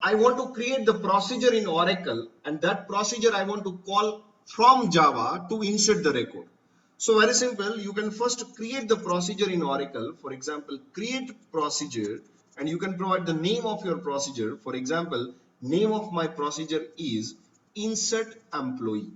I want to create the procedure in Oracle, and that procedure I want to call from Java to insert the record. So very simple, you can first create the procedure in Oracle. For example, create procedure, and you can provide the name of your procedure. For example, name of my procedure is insert employee.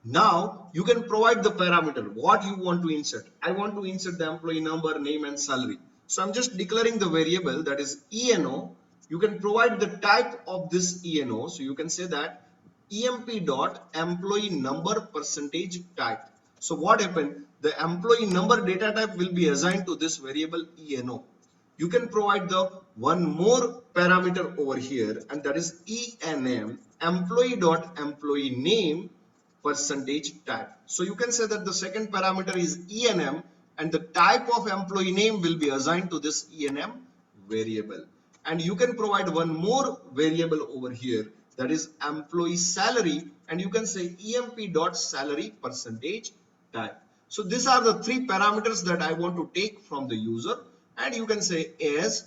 Now you can provide the parameter what you want to insert. I want to insert the employee number, name and salary. So I'm just declaring the variable that is ENO. You can provide the type of this ENO. So you can say that EMP dot employee number percentage type. So what happened? The employee number data type will be assigned to this variable ENO. You can provide the one more parameter over here, and that is ENM employee dot employee name percentage type. So you can say that the second parameter is ENM, and the type of employee name will be assigned to this ENM variable. And you can provide one more variable over here, that is employee salary, and you can say EMP dot salary percentage type. So these are the three parameters that I want to take from the user, and you can say as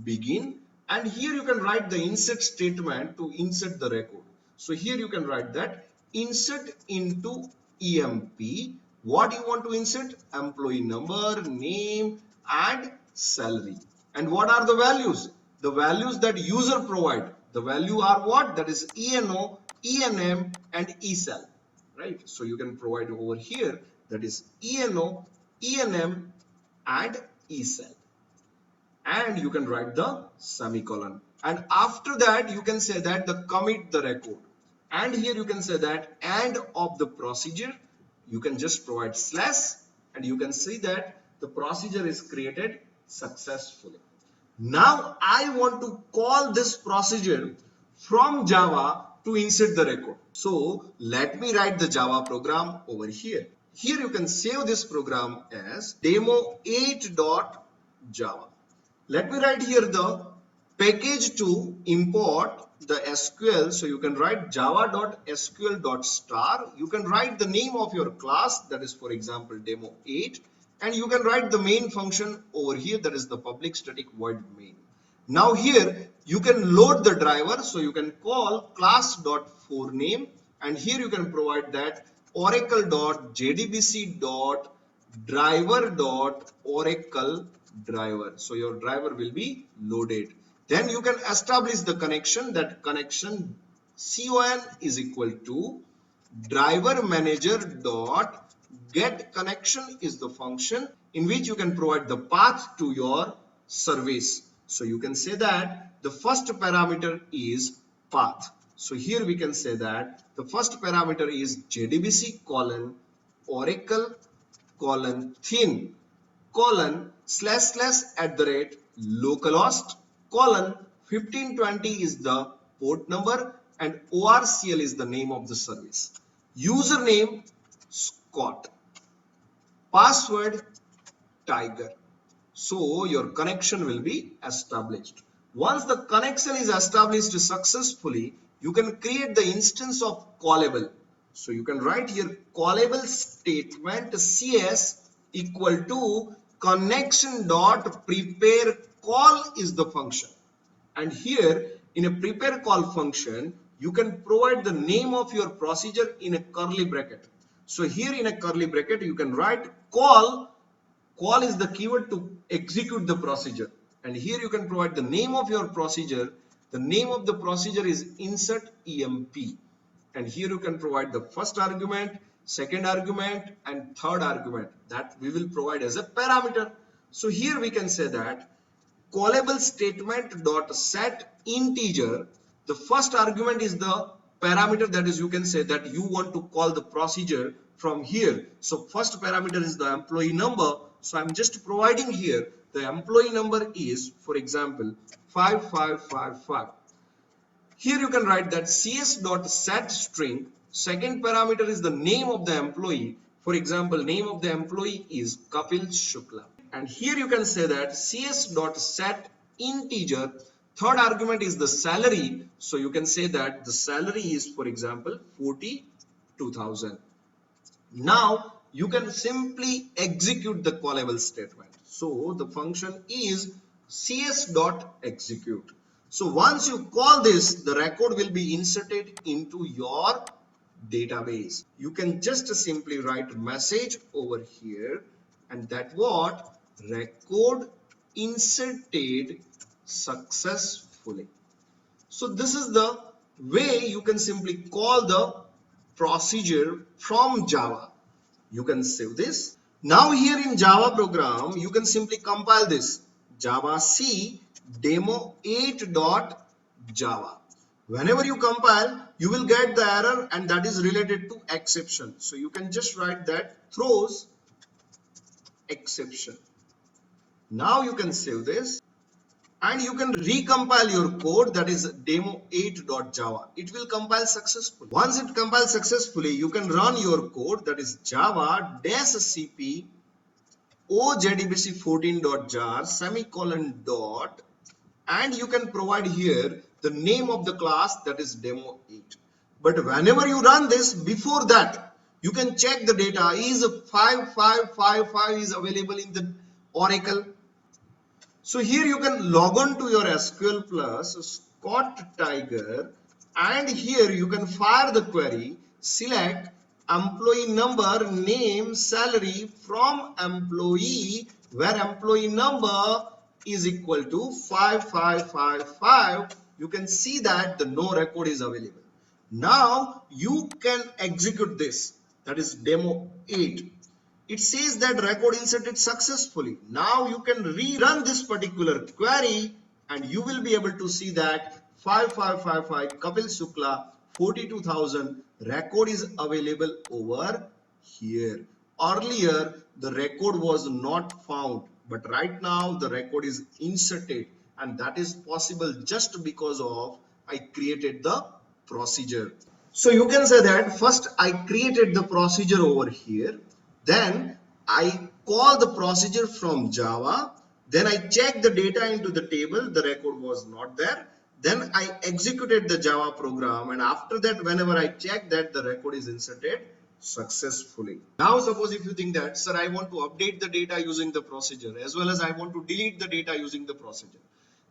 begin, and here you can write the insert statement to insert the record. So here you can write that insert into EMP what you want to insert: employee number, name and salary. And what are the values? The values that user provide. The value are what? That is ENO, ENM and ESAL, right? So you can provide over here, that is ENO, ENM and ESAL, and you can write the semicolon, and after that you can say that the commit the record, and here you can say that end of the procedure. You can just provide slash, and you can see that the procedure is created successfully. Now I want to call this procedure from Java to insert the record. So let me write the Java program over here. Here you can save this program as demo8.java. Let me write here the package to import the SQL. So you can write java.sql.star. You can write the name of your class, that is for example demo8, and you can write the main function over here, that is the public static void main. Now here you can load the driver, so you can call class.forName, and here you can provide that oracle.jdbc.driver.oracle driver. So your driver will be loaded. Then you can establish the connection, that connection con is equal to driver manager dot get connection is the function in which you can provide the path to your service. So you can say that the first parameter is path. So here we can say that the first parameter is JDBC colon oracle colon thin colon slash slash at the rate localhost colon 1520 is the port number, and ORCL is the name of the service. Username Scott, password Tiger. So your connection will be established. Once the connection is established successfully, you can create the instance of callable. So you can write here callable statement CS equal to connection dot prepare call is the function. And here in a prepare call function, you can provide the name of your procedure in a curly bracket. So here in a curly bracket, you can write call. Call is the keyword to execute the procedure. And here you can provide the name of your procedure. The name of the procedure is insert EMP. And here you can provide the first argument, second argument, and third argument that we will provide as a parameter. So here we can say that callable statement dot set integer. The first argument is the parameter, that is you can say that you want to call the procedure from here. So first parameter is the employee number. So I'm just providing here the employee number is, for example, 5555. Here you can write that cs.set string. Second parameter is the name of the employee. For example, name of the employee is Kapil Shukla. And here you can say that cs.set integer. Third argument is the salary. So you can say that the salary is, for example, 42,000. Now you can simply execute the callable statement. So the function is cs.execute. So once you call this, the record will be inserted into your database. You can just simply write a message over here, and that what? Record inserted successfully. So this is the way you can simply call the procedure from Java. You can save this. Now here in Java program, you can simply compile this Java C demo 8.java. Whenever you compile, you will get the error, and that is related to exception. So you can just write that throws exception. Now you can save this, and you can recompile your code, that is demo 8.java. It will compile successfully. Once it compiles successfully, you can run your code, that is java -cp ojdbc14.jar semicolon dot, and you can provide here the name of the class, that is demo 8. But whenever you run this, before that you can check the data. Is 5555 is available in the Oracle? So here you can log on to your SQL Plus Scott Tiger, and here you can fire the query, select employee number, name, salary from employee, where employee number is equal to 5555. You can see that the no record is available. Now you can execute this, that is demo 8. It says that record inserted successfully. Now you can rerun this particular query, and you will be able to see that 5555 Kapil Shukla 42,000 record is available over here. Earlier the record was not found, but right now the record is inserted, and that is possible just because of I created the procedure. So you can say that first I created the procedure over here, then I call the procedure from Java, then I check the data into the table, the record was not there, then I executed the Java program, and after that whenever I check that, the record is inserted successfully. Now suppose if you think that, sir, I want to update the data using the procedure as well as I want to delete the data using the procedure,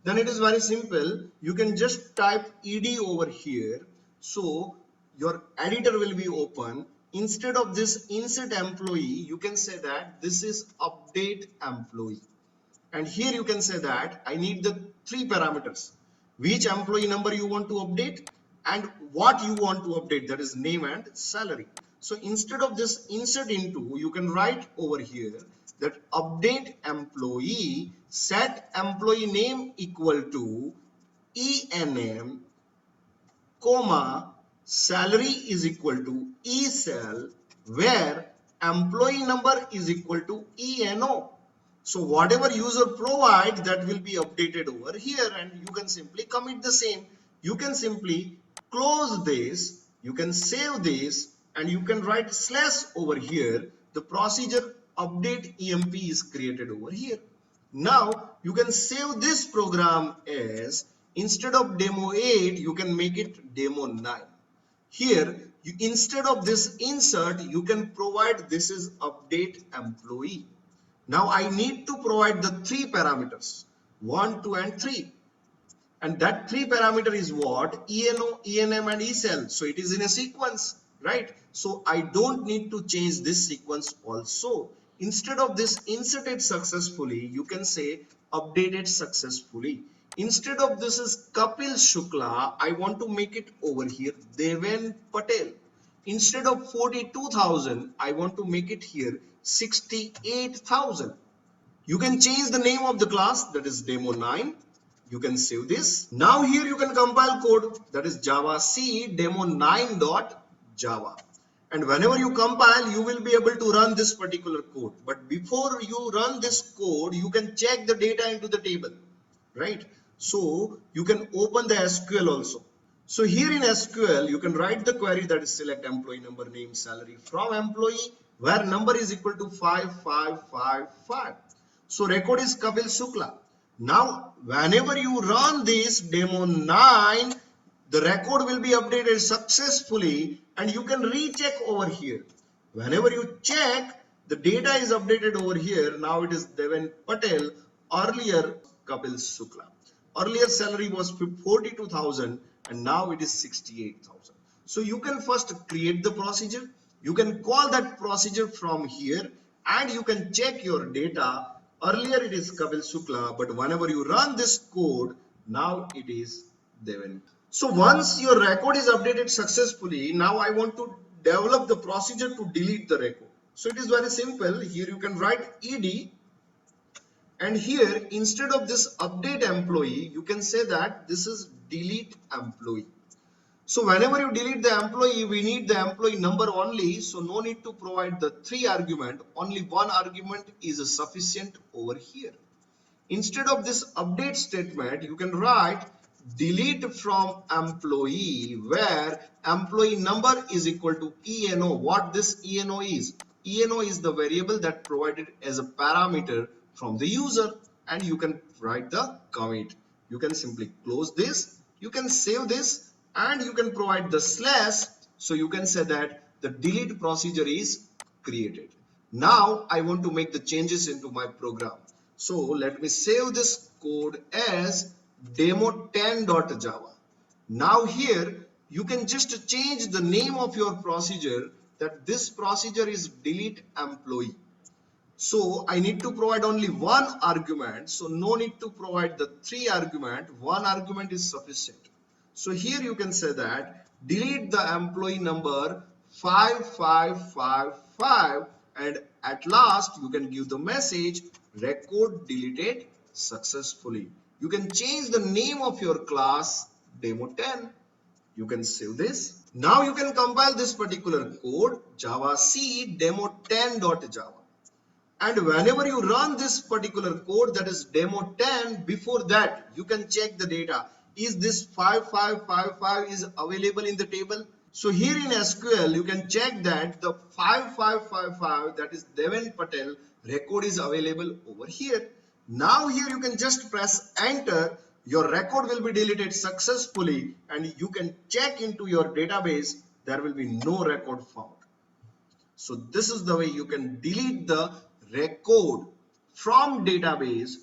then it is very simple. You can just type ed over here. So your editor will be open. Instead of this insert employee, you can say that this is update employee, and here you can say that I need the 3 parameters, which employee number you want to update and what you want to update, that is name and salary. So instead of this insert into, you can write over here that update employee, set employee name equal to enm, comma, salary is equal to ESAL, where employee number is equal to ENO. So whatever user provides, that will be updated over here, and you can simply commit the same. You can simply close this, you can save this, and you can write slash over here. The procedure update EMP is created over here. Now you can save this program as, instead of demo 8, you can make it demo 9. Here, instead of this insert, you can provide this is update employee. Now I need to provide the 3 parameters, 1, 2, and 3. And that 3 parameter is what? ENO, ENM, and ESAL. So it is in a sequence, right? So I don't need to change this sequence also. Instead of this inserted successfully, you can say updated successfully. Instead of this is Kapil Shukla, I want to make it over here Deven Patel. Instead of 42,000, I want to make it here 68,000. You can change the name of the class, that is demo 9. You can save this. Now here you can compile code, that is Java C demo 9.java. And whenever you compile, you will be able to run this particular code. But before you run this code, you can check the data into the table, right? So you can open the SQL also. So here in SQL, you can write the query, that is select employee number, name, salary from employee, where number is equal to 5555. So record is Kapil Shukla. Now whenever you run this demo 9, the record will be updated successfully, and you can recheck over here. Whenever you check, the data is updated over here. Now it is Deven Patel, earlier Kapil Shukla. Earlier salary was 42,000 and now it is 68,000. So you can first create the procedure. You can call that procedure from here and you can check your data. Earlier it is Kapil Shukla, but whenever you run this code, now it is Deven. So once your record is updated successfully, now I want to develop the procedure to delete the record. So it is very simple. Here you can write ed, and here instead of this update employee, you can say that this is delete employee. So whenever you delete the employee, we need the employee number only. So no need to provide the 3 argument. Only 1 argument is sufficient over here. Instead of this update statement, you can write delete from employee, where employee number is equal to ENO. What this ENO is? ENO is the variable that provided as a parameter from the user, and you can write the commit. You can simply close this, you can save this, and you can provide the slash. So you can say that the delete procedure is created. Now I want to make the changes into my program. So let me save this code as demo10.java. Now here you can just change the name of your procedure, that this procedure is delete employee. So I need to provide only 1 argument. So no need to provide the 3 argument. 1 argument is sufficient. So here you can say that delete the employee number 5555, and at last you can give the message record deleted successfully. You can change the name of your class demo10. You can save this. Now you can compile this particular code javac demo10.java. And whenever you run this particular code, that is demo10, before that you can check the data. Is this 5555 is available in the table? So here in SQL you can check that the 5555, that is Deven Patel, record is available over here. Now here you can just press enter. Your record will be deleted successfully, and you can check into your database. There will be no record found. So this is the way you can delete the record from database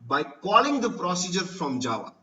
by calling the procedure from Java.